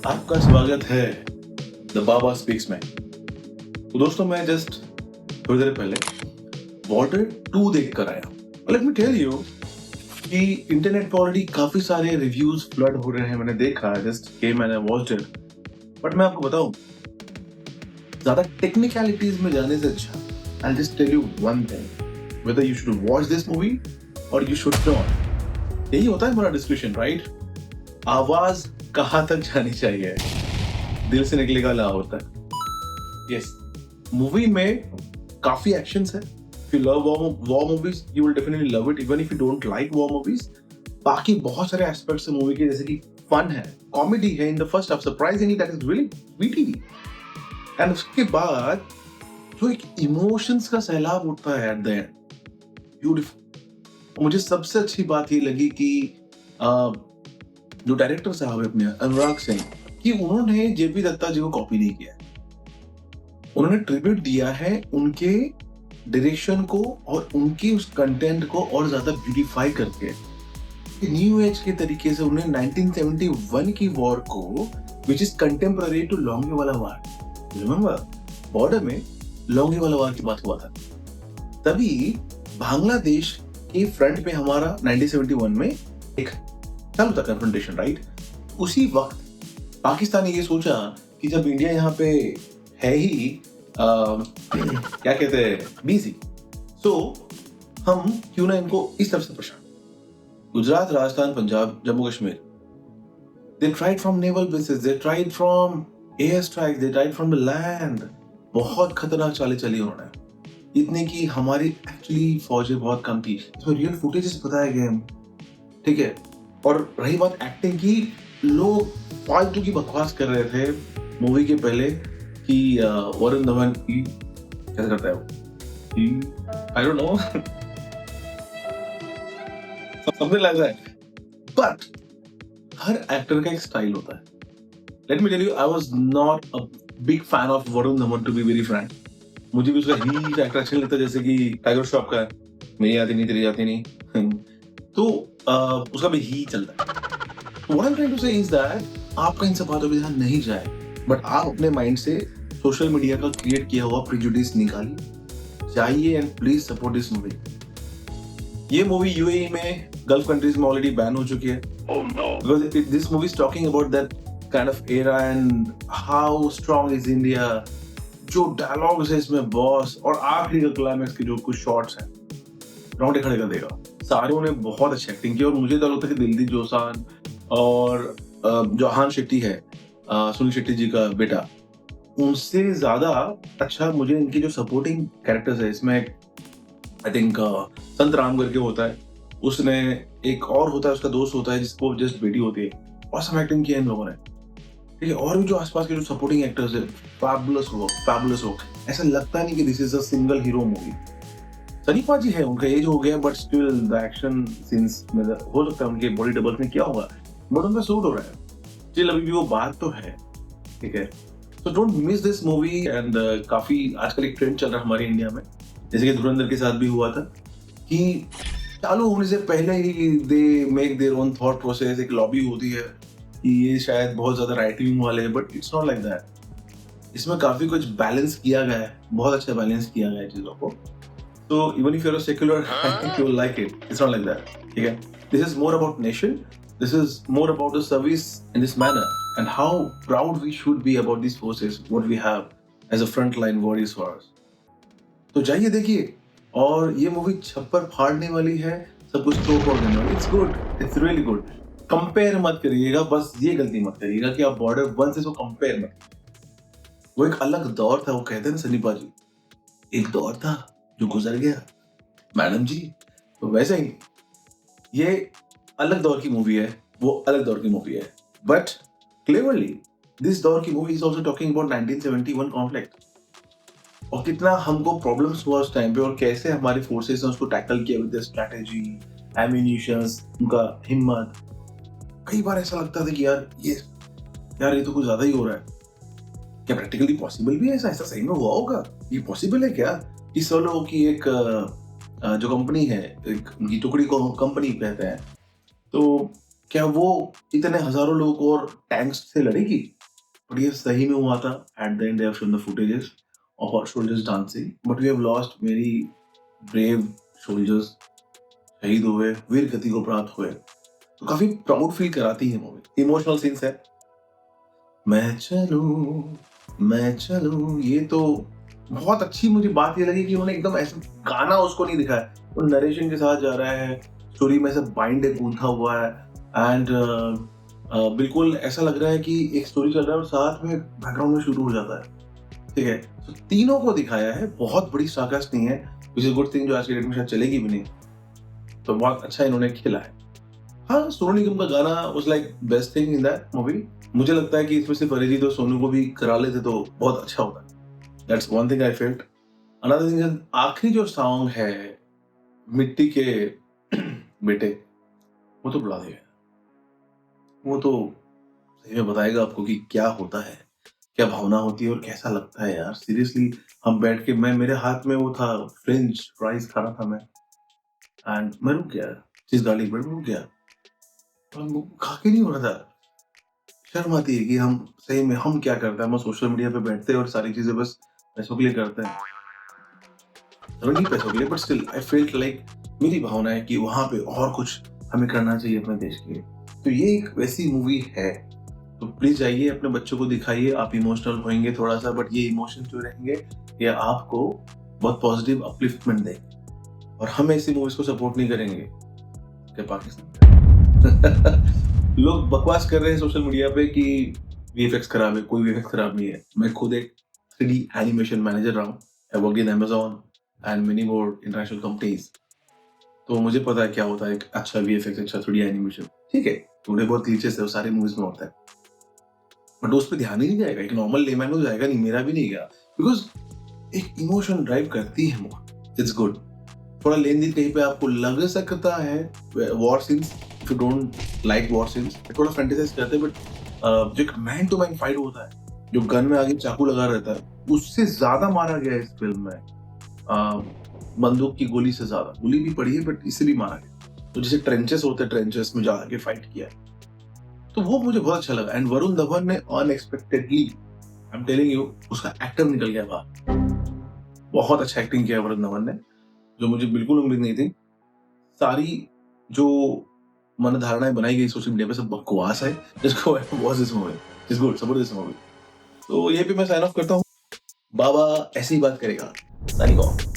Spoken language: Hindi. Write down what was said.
आपका स्वागत है द बाबा स्पीक्स में। तो दोस्तों मैं जस्ट थोड़ी देर पहले वॉटर 2 देख कर आया। लेट मी टेल यू कि इंटरनेट पर ऑलरेडी काफी सारे रिव्यूज फ्लड हो रहे हैं। मैंने देखा just came and I watched it. But मैं आपको बताऊं, ज्यादा टेक्निकलिटीज में जाने से अच्छा I just tell you one thing, whether you should watch this movie और यू शुड नॉट। यही होता है हमारा डिस्कशन, राइट? आवाज कहाँ तक जानी चाहिए, दिल से निकलेगा ला होता है। यस, मूवी में काफी एक्शंस है। If you love war movies you will definitely love it, even if you don't like war movies. बाकी बहुत सारे एस्पेक्ट्स है मूवी के, जैसे कि फन है, कॉमेडी है in the first half, surprisingly that is really witty. And उसके बाद जो एक इमोशंस का सैलाब उठता है एट द एंड, ब्यूटीफुल। मुझे सबसे अच्छी बात ये लगी कि जो डायरेक्टर साहब है अपने अनुराग सिंह, कि उन्होंने जेपी दत्ता जी को कॉपी नहीं किया। उन्होंने ट्रिब्यूट दिया है उनके डायरेक्शन को और उनके उस कंटेंट को और ज्यादा ब्यूटीफाई करके न्यू एज के तरीके से। उन्होंने 1971 की वॉर को, which is contemporary to Longewala war, remember Border में लोंगेवाला वार की बात हुआ था, तभी बांग्लादेश के फ्रंट पे हमारा 1971 में एक चालू था कन्फ्रंटेशन, राइट? उसी वक्त पाकिस्तान ने ये सोचा कि जब इंडिया यहाँ पे है ही क्या कहते हैं बिजी, सो हम क्यों ना इनको इस तरफ से परेशान। Gujarat, Rajasthan, Punjab, Jammu Kashmir, they tried from naval bases, they tried from air strikes, they tried from the land। बहुत खतरनाक चालें चली उन्होंने, इतने की हमारी एक्चुअली फौजें बहुत कम थी। इसमें रियल फुटेजेस बताए गए हैं, ठीक है। और रही बात एक्टिंग की, लोग फालतू की बकवास कर रहे थे मूवी के पहले कि वरुण धवन कैसे करता है वो, I don't know, something like that. But हर एक्टर का एक स्टाइल होता है। Let me tell you, I was not a big fan of Varun Dhawan, to be very frank. मुझे भी उसका ही एक्टर अच्छा नहीं लगता, जैसे कि टाइगर श्रॉफ का है, मेरी आती नहीं तेरी आती नहीं, तो उसका भी ही चलता है। What I'm trying to say is that आपका इन सब बातों पे ध्यान नहीं जाए, बट आप अपने माइंड से सोशल मीडिया का क्रिएट किया हुआ प्रिजुडिस निकालिए, जाइए and please support this movie. ये मूवी यूएई में, गल्फ कंट्रीज में ऑलरेडी बैन हो चुकी है। Oh no! Because this movie is talking about that kind of era and how strong is India। जो डायलॉग्स है इसमें बॉस, और आखिरी का क्लाइमेक्स के जो कुछ शॉट्स हैं, रोंगटे खड़े कर देगा। सारों ने बहुत अच्छी एक्टिंग की, और मुझे तो लगता है कि दिलजीत दोसांझ और जो आहान शेट्टी है, सुनील शेट्टी जी का बेटा, उनसे ज्यादा अच्छा मुझे इनके जो सपोर्टिंग कैरेक्टर्स है इसमें, आई थिंक संत राम करके होता है, उसने एक और होता है, उसका दोस्त होता है जिसको जस्ट बेटी होती है, और सब एक्टिंग किया इन लोगों ने, ठीक है। और भी जो आसपास के जो सपोर्टिंग एक्टर्स है, फैबुलस वर्क। ऐसा लगता नहीं कि this is a single hero movie. Sunny पाजी है, उनका एज हो गया, but still the action scenes में हो सकता है उनके बॉडी डबल्स में क्या होगा, बट उनका सूट हो रहा है। स्टिल अभी भी वो बात तो है, ठीक है। So don't miss this movie. And काफी आजकल एक ट्रेंड चल रहा है हमारे इंडिया में, जैसे कि धुरंधर के साथ भी हुआ था, कि चालू होने से पहले ही they make their own thought process. एक लॉबी होती है कि ये शायद बहुत ज्यादा राइट विंग वाले, but it's not like that. इसमें काफी कुछ बैलेंस किया गया है, बहुत अच्छा बैलेंस किया गया है चीजों को। So even if you're a secular, I think you will like it. It's not like that. Okay? This is more about nation. This is more about the service in this manner, and how proud we should be about these forces, what we have as a frontline warriors for us. तो जाइए देखिए, और ये मूवी छप्पर फाड़ने वाली है, सब कुछ तोड़ फोड़ देने वाली। It's good. It's really good. Compare मत करिएगा, बस ये गलती मत करिएगा कि आप बॉर्डर 1 से इसको कंपेयर मत करिए। वो एक अलग दौर था, वो कहते हैं ना सनी पाजी, एक दौर था जो गुजर गया मैडम जी। तो वैसे ही ये अलग दौर की मूवी है, वो अलग दौर की मूवी है, बट क्लेवरली दिस दौर की movie is also talking about 1971 conflict, और कितना हमको प्रॉब्लम्स हुआ उस टाइम पे, और कैसे हमारी फोर्सेस ने उसको टैकल किया विद स्ट्रैटेजी, एम्यूनिशंस, उनका हिम्मत। कई बार ऐसा लगता था कि यार ये तो कुछ ज्यादा ही हो रहा है। क्या प्रैक्टिकली पॉसिबल भी है ऐसा सही में हुआ होगा? ये पॉसिबल है क्या कि 100 लोगों की एक जो कंपनी है, एक उनकी टुकड़ी को कंपनी कहते हैं, तो क्या वो इतने हजारों लोग और टैंक्स से लड़ेगी? बट ये सही में हुआ था. At the end they have shown the footages of our soldiers dancing, but we have lost very brave soldiers. शहीद हुए, वीर गति को प्राप्त हुए. तो काफी प्राउड फील कराती है मूवी. इमोशनल सीन्स है. मैं चलूं, ये तो बहुत अच्छी मुझे बात ये लगी कि उन्होंने एकदम ऐसा गाना उसको नहीं दिखाया. वो नरेशन के साथ जा रहा है, स्टोरी में से बाइंड है, गूंथा हुआ है. एंड बिल्कुल ऐसा लग रहा है कि एक स्टोरी चल रहा है और साथ में बैकग्राउंड में शुरू हो जाता है. ठीक है, तो तीनों को दिखाया है. बहुत बड़ी स्टारकास्ट नहीं है, विच इज गुड थिंग, जो आज के डेट में शायद चलेगी भी नहीं. तो बहुत अच्छा इन्होंने खेला है. हाँ, सोनू निगम का गाना was like best thing in that movie. मुझे लगता है कि इसमें सिर्फ अरिजीत और सोनू को भी करा लेते तो बहुत अच्छा होता. That's one thing I felt. Another thing, आखिरी जो सॉन्ग है मिट्टी के बेटे, वो तो बुला दिया. वो तो सही में बताएगा आपको कि क्या होता है, क्या भावना होती है और कैसा लगता है यार. सीरियसली, हम बैठ के, मैं, मेरे हाथ में वो था फ्रेंच फ्राइज खा रहा था मैं, एंड मैं रुक गया. चीज गार्लिक ब्रेड में रुक गया और वो खा के नहीं हो रहा था. शर्म आती है कि हम सही में हम क्या करते हैं. हम सोशल मीडिया पे बैठते हैं और सारी चीजें बस पैसों के लिए करते हैं. चलो नहीं पैसों के लिए, but still I felt like, मेरी भावना है कि वहां पे और कुछ हमें करना चाहिए अपने देश के लिए. तो ये एक वैसी मूवी है. तो प्लीज जाइए, अपने बच्चों को दिखाइए. आप इमोशनल होंगे थोड़ा सा, बट ये इमोशन जो रहेंगे ये आपको बहुत पॉजिटिव अपलिफ्टमेंट देंगे. और हम ऐसी मूवीज को सपोर्ट नहीं करेंगे कि पाकिस्तान लोग बकवास कर रहे हैं सोशल मीडिया पे कि वीएफएक्स खराब है. कोई वीएफएक्स खराब नहीं है. मैं खुद एक 3D एनिमेशन मैनेजर रहा हूँ. I work in Amazon and many more international companies. तो मुझे पता है क्या होता है एक अच्छा वीएफएक्स, अच्छा 3D एनिमेशन. ठीक है, थोड़े बहुत ग्लिचेस है, वो सारी मूवीज में होता है, बट उस पर ध्यान ही नहीं जाएगा. एक नॉर्मल लेमैन को जाएगा नहीं, मेरा भी नहीं गया. बिकॉज एक इमोशन ड्राइव करती है मूवी. It's good. थोड़ा लेन देन कहीं पे आपको लग सकता है war scenes, if you don't like war scenes, थोड़ा फैंटेसाइज करते हैं. बट जो एक मैन टू मैन फाइट होता है, जो गन में आगे चाकू लगा रहता है, उससे ज्यादा मारा गया है इस फिल्म में. बंदूक की गोली से ज्यादा. गोली भी पड़ी है बट इससे भी मारा गया. तो जैसे ट्रेंचेस होते हैं, ट्रेंचेस में जाके फाइट किया है, तो वो मुझे बहुत अच्छा लगा. एंड वरुण धवन ने unexpectedly, I am telling you, उसका एक्टर निकल गया बाहर. बहुत अच्छा एक्टिंग किया वरुण धवन ने, जो मुझे बिल्कुल उम्मीद नहीं थी. सारी जो मन धारणाएं बनाई गई सोशल मीडिया पे सब बकवास है. जिसको watch this movie, is good, support this movie. तो ये भी मैं साइन ऑफ करता हूँ. बाबा ऐसे ही बात करेगा. Signing off.